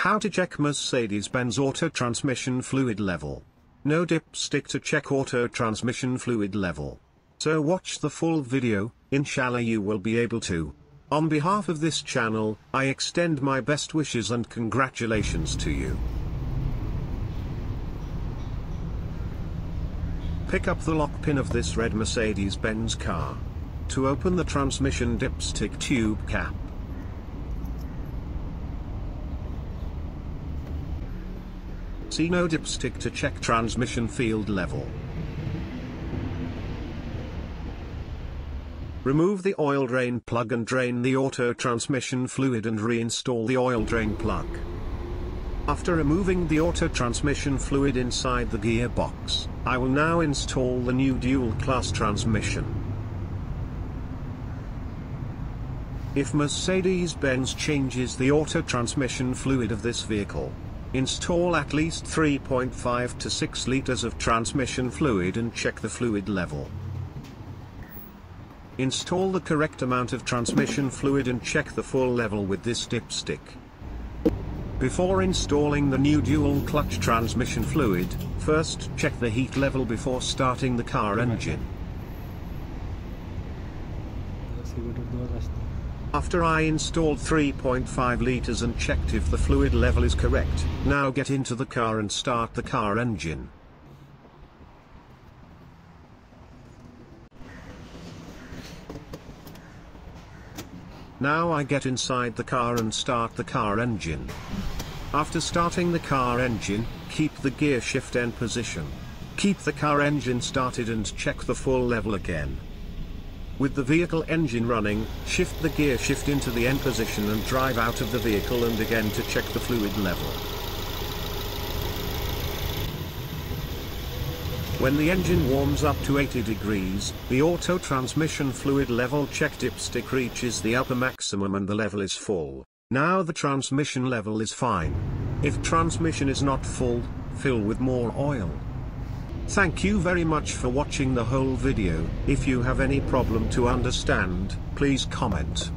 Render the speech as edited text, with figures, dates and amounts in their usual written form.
How to check Mercedes Benz auto transmission fluid level. No dipstick to check auto transmission fluid level. So watch the full video, inshallah you will be able to. On behalf of this channel, I extend my best wishes and congratulations to you. Pick up the lock pin of this red Mercedes Benz car. To open the transmission dipstick tube cap. See no dipstick to check transmission field level. Remove the oil drain plug and drain the auto transmission fluid and reinstall the oil drain plug. After removing the auto transmission fluid inside the gearbox, I will now install the new dual class transmission. If Mercedes-Benz changes the auto transmission fluid of this vehicle, install at least 3.5 to 6 liters of transmission fluid and check the fluid level. Install the correct amount of transmission fluid and check the full level with this dipstick. Before installing the new dual clutch transmission fluid, first check the heat level before starting the car engine. After I installed 3.5 liters and checked if the fluid level is correct, now get into the car and start the car engine. Now I get inside the car and start the car engine. After starting the car engine, keep the gear shift N position. Keep the car engine started and check the full level again. With the vehicle engine running, shift the gear shift into the N position and drive out of the vehicle and again to check the fluid level. When the engine warms up to 80 degrees, the auto transmission fluid level check dipstick reaches the upper maximum and the level is full. Now the transmission level is fine. If transmission is not full, fill with more oil. Thank you very much for watching the whole video. If you have any problem to understand, please comment.